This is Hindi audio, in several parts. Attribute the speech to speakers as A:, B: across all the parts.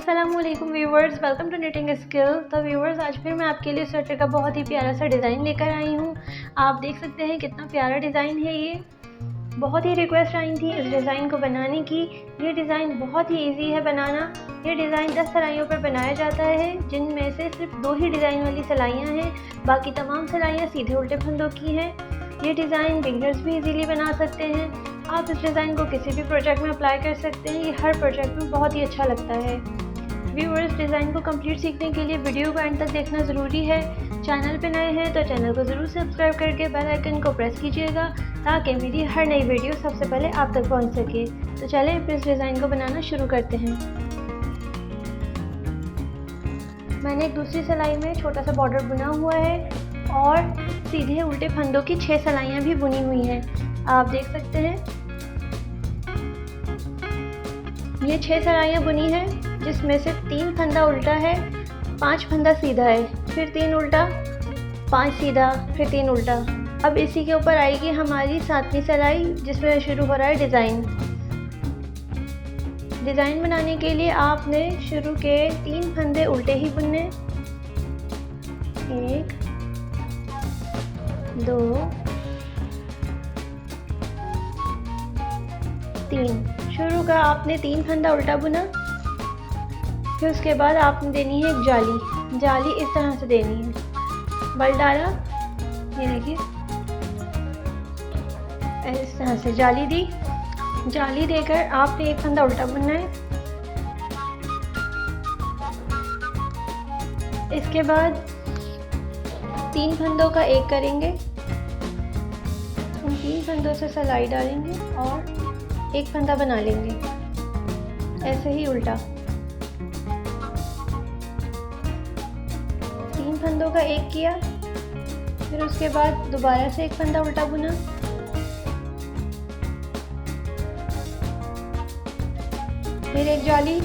A: अस्सलामुअलैकुम viewers, welcome to knitting skill. तो व्यूवर्स, आज फिर मैं आपके लिए स्वेटर का बहुत ही प्यारा सा डिज़ाइन लेकर आई हूँ। आप देख सकते हैं कितना प्यारा डिज़ाइन है ये। बहुत ही रिक्वेस्ट आई थी इस डिज़ाइन को बनाने की। ये डिज़ाइन बहुत ही इजी है बनाना। ये डिज़ाइन 10 सिलाइयों पर बनाया जाता है, जिनमें से सिर्फ 2 ही डिज़ाइन वाली सिलाइयाँ हैं, बाकी तमाम सिलाइयाँ सीधे उल्टे फंदों की हैं। ये डिज़ाइन बिगिनर्स भी इजीली बना सकते हैं। आप इस डिज़ाइन को किसी भी प्रोजेक्ट में अप्लाई कर सकते हैं। ये हर प्रोजेक्ट में बहुत ही अच्छा लगता है। व्यूअर्स, डिज़ाइन को कंप्लीट सीखने के लिए वीडियो को एंड तक देखना ज़रूरी है। चैनल पे नए हैं तो चैनल को ज़रूर सब्सक्राइब करके बेल आइकन को प्रेस कीजिएगा, ताकि मेरी हर नई वीडियो सबसे पहले आप तक पहुंच सके। तो चलें फिर इस डिज़ाइन को बनाना शुरू करते हैं। मैंने एक दूसरी सिलाई में छोटा सा बॉर्डर बुना हुआ है और सीधे उल्टे फंदों की 6 सिलाइयाँ भी बुनी हुई हैं। आप देख सकते हैं ये 6 सिलाइयाँ बुनी हैं, जिसमें से 3 फंदा उल्टा है, 5 फंदा सीधा है, फिर 3 उल्टा, 5 सीधा, फिर 3 उल्टा। अब इसी के ऊपर आएगी हमारी 7वीं सिलाई, जिसमें शुरू हो रहा है डिज़ाइन। डिज़ाइन बनाने के लिए आपने शुरू के 3 फंदे उल्टे ही बुनने। 1 2 3। शुरू का आपने 3 फंदा उल्टा बुना। फिर उसके बाद आपने देनी है एक जाली। जाली इस तरह से देनी है। बल डाला, ये देखिए इस तरह से जाली दी। जाली देकर आपने एक फंदा उल्टा बुनना है। इसके बाद 3 फंदों का एक करेंगे। उन 3 फंदों से सिलाई डालेंगे और एक फंदा बना लेंगे, ऐसे ही उल्टा। 3 फंदों का एक किया, फिर उसके बाद दोबारा से एक फंदा उल्टा बुना। फिर एक जाली,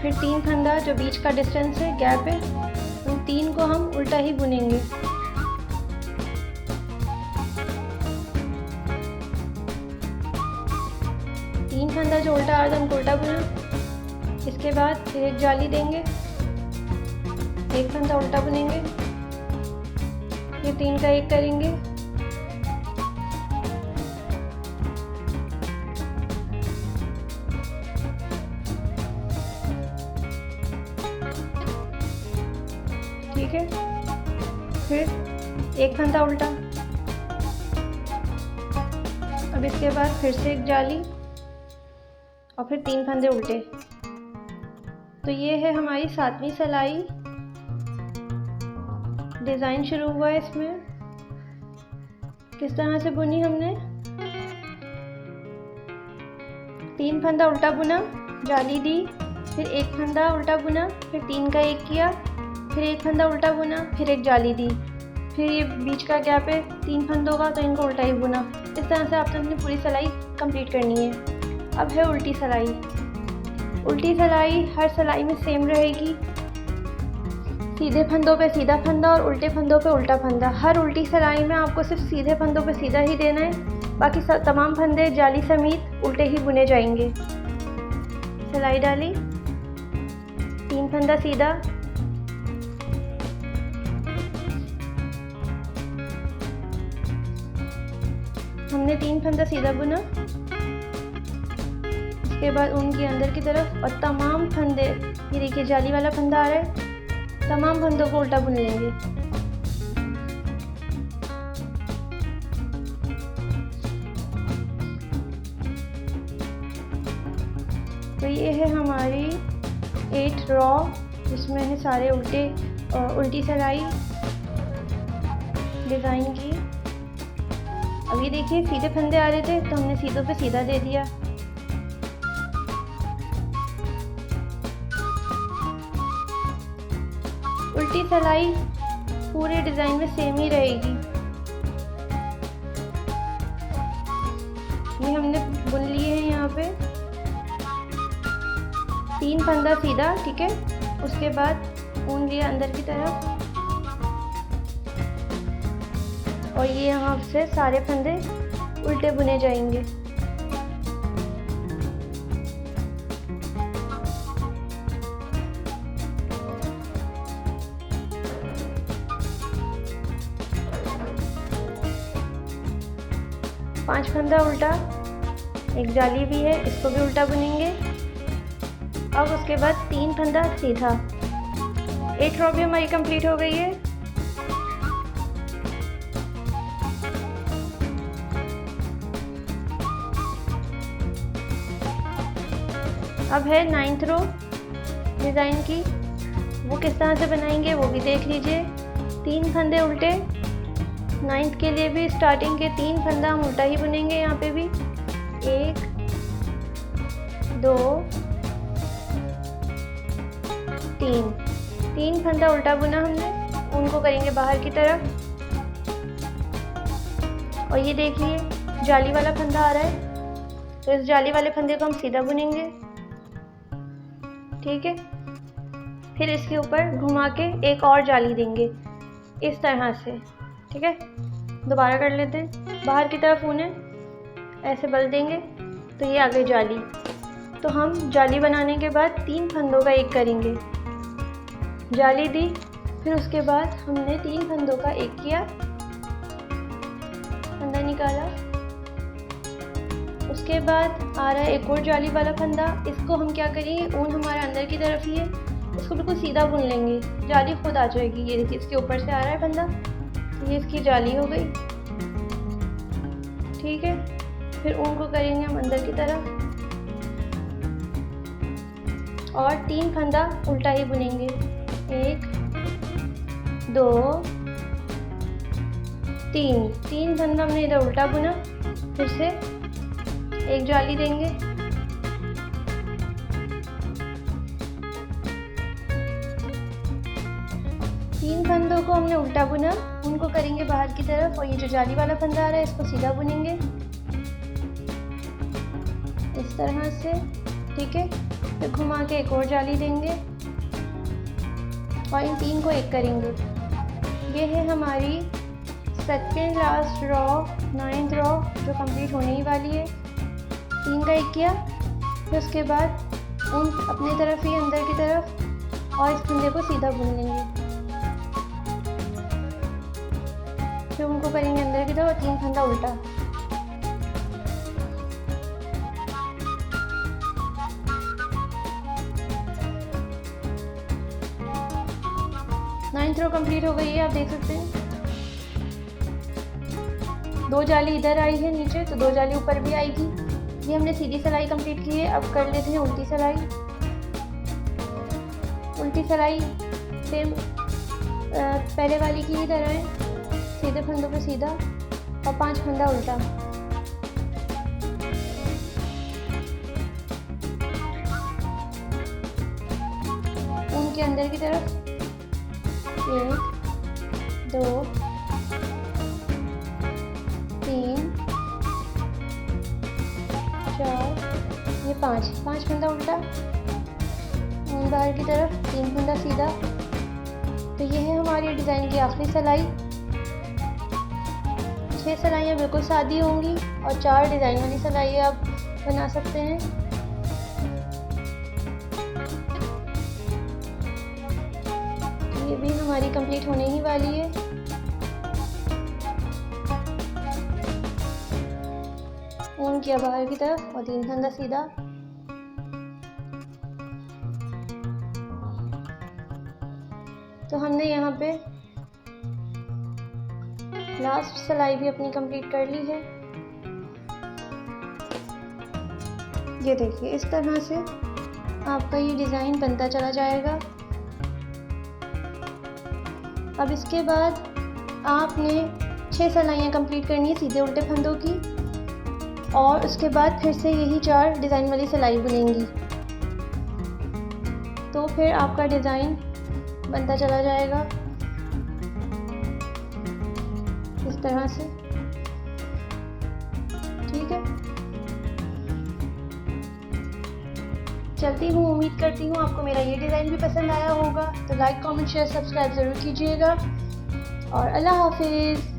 A: फिर 3 फंदा जो बीच का डिस्टेंस है, गैप है, उन 3 को हम उल्टा ही बुनेंगे। फंदा जो उल्टा आ रहा था उनको उल्टा बुना। इसके बाद फिर एक जाली देंगे, एक फंदा उल्टा बुनेंगे, फिर 3 का एक करेंगे। ठीक है, फिर एक फंदा उल्टा। अब इसके बाद फिर से एक जाली और फिर 3 फंदे उल्टे। तो ये है हमारी 7वीं सिलाई। डिज़ाइन शुरू हुआ है इसमें। किस तरह से बुनी हमने? 3 फंदा उल्टा बुना, जाली दी, फिर एक फंदा उल्टा बुना, फिर 3 का एक किया, फिर एक फंदा उल्टा बुना, फिर एक जाली दी, फिर ये बीच का गैप है 3 फंदों का, तो इनको उल्टा ही बुना। इस तरह से आपने अपनी पूरी सिलाई कंप्लीट करनी है। अब है उल्टी सिलाई। उल्टी सिलाई हर सिलाई में सेम रहेगी। सीधे फंदों पे सीधा फंदा और उल्टे फंदों पे उल्टा फंदा। हर उल्टी सिलाई में आपको सिर्फ सीधे फंदों पे सीधा ही देना है, बाकी तमाम फंदे जाली समेत उल्टे ही बुने जाएंगे। सिलाई डाली, 3 फंदा सीधा, हमने 3 फंदा सीधा बुना। उसके बाद ऊन की अंदर की तरफ और तमाम फंदे, ये देखिए जाली वाला फंदा आ रहा है, तमाम फंदों को उल्टा बुन लेंगे। तो ये है हमारी 8 रॉ, जिसमें है सारे उल्टी सिलाई डिज़ाइन की। अब ये देखिए सीधे फंदे आ रहे थे तो हमने सीधों पे सीधा दे दिया। उल्टी सिलाई पूरे डिज़ाइन में सेम ही रहेगी। ये हमने बुन लिए हैं यहाँ पे 3 फंदा सीधा, ठीक है। उसके बाद ऊन लिया अंदर की तरफ और ये यहाँ से सारे फंदे उल्टे बुने जाएंगे। 5 फंदा उल्टा, एक जाली भी है, इसको भी उल्टा बुनेंगे। अब उसके बाद 3 फंदा सीधा। 8 रो भी हमारी कंप्लीट हो गई है। अब है 9th रो डिज़ाइन की, वो किस तरह से बनाएंगे वो भी देख लीजिए। 3 फंदे उल्टे, 9th के लिए भी स्टार्टिंग के 3 फंदा हम उल्टा ही बुनेंगे। यहाँ पे भी 1 2 3 फंदा उल्टा बुना हमने, उनको करेंगे बाहर की तरफ। और ये देखिए जाली वाला फंदा आ रहा है, तो इस जाली वाले फंदे को हम सीधा बुनेंगे, ठीक है। फिर इसके ऊपर घुमा के एक और जाली देंगे इस तरह से, ठीक है। दोबारा कर लेते हैं, बाहर की तरफ उन्हें ऐसे बल देंगे तो ये आ गई जाली। तो हम जाली बनाने के बाद 3 फंदों का एक करेंगे, जाली दी, फिर उसके बाद हमने 3 फंदों का एक किया, फंदा निकाला। उसके बाद आ रहा है एक और जाली वाला फंदा, इसको हम क्या करेंगे, ऊन हमारा अंदर की तरफ ही है, इसको बिल्कुल सीधा बुन लेंगे, जाली खुद आ जाएगी। ये देखिए इसके ऊपर से आ रहा है फंदा, तो ये इसकी जाली हो गई, ठीक है। फिर ऊन को करेंगे हम अंदर की तरफ और 3 फंदा उल्टा ही बुनेंगे, 1 2 3 फंदा हमने इधर उल्टा बुना, फिर से एक जाली देंगे, तीन फंदों को हमने उल्टा बुना, उनको करेंगे बाहर की तरफ। और ये जो जाली वाला फंदा आ रहा है इसको सीधा बुनेंगे इस तरह से, ठीक है। फिर घुमा के एक और जाली देंगे और इन 3 को एक करेंगे। ये है हमारी सेकेंड लास्ट रो, 9th रो जो कंप्लीट होने ही वाली है। 3 का एक किया, फिर उसके बाद ऊन अपनी तरफ ही अंदर की तरफ और इस फंदे को सीधा बुन लेंगे, फिर उनको करेंगे अंदर की तरफ और 3 फंदा उल्टा। नाइन्थ रो कंप्लीट हो गई है, आप देख सकते हैं। 2 जाली इधर आई है नीचे, तो 2 जाली ऊपर भी आएगी। ये हमने सीधी सिलाई कंप्लीट की है। अब कर लेते हैं उल्टी सिलाई। उल्टी सिलाई सेम पहले वाली की ही तरह है, सीधे फंदों पे सीधा और 5 फंदा उल्टा। ऊन के अंदर की तरफ 1 2 3 4, ये 5 फंदा उल्टा, ऊन बाहर की तरफ, 3 फंदा सीधा। तो ये है हमारी डिज़ाइन की आखिरी सिलाई। 6 सिलाइयाँ बिल्कुल सादी होंगी और 4 डिज़ाइन वाली सिलाई आप बना सकते हैं। ये भी हमारी कंप्लीट होने ही वाली है। ऊन किया बाहर की तरफ और 3 फंदा सीधा। तो हमने यहाँ पे लास्ट सिलाई भी अपनी कंप्लीट कर ली है। ये देखिए इस तरह से आपका ये डिज़ाइन बनता चला जाएगा। अब इसके बाद आपने 6 सिलाइयाँ कंप्लीट करनी है सीधे उल्टे फंदों की, और उसके बाद फिर से यही 4 डिज़ाइन वाली सिलाई बुनेंगी। तो फिर आपका डिज़ाइन बनता चला जाएगा इस तरह से, ठीक है। चलती हूँ, उम्मीद करती हूँ आपको मेरा ये डिज़ाइन भी पसंद आया होगा। तो लाइक, कमेंट, शेयर, सब्सक्राइब ज़रूर कीजिएगा और अल्लाह हाफिज़।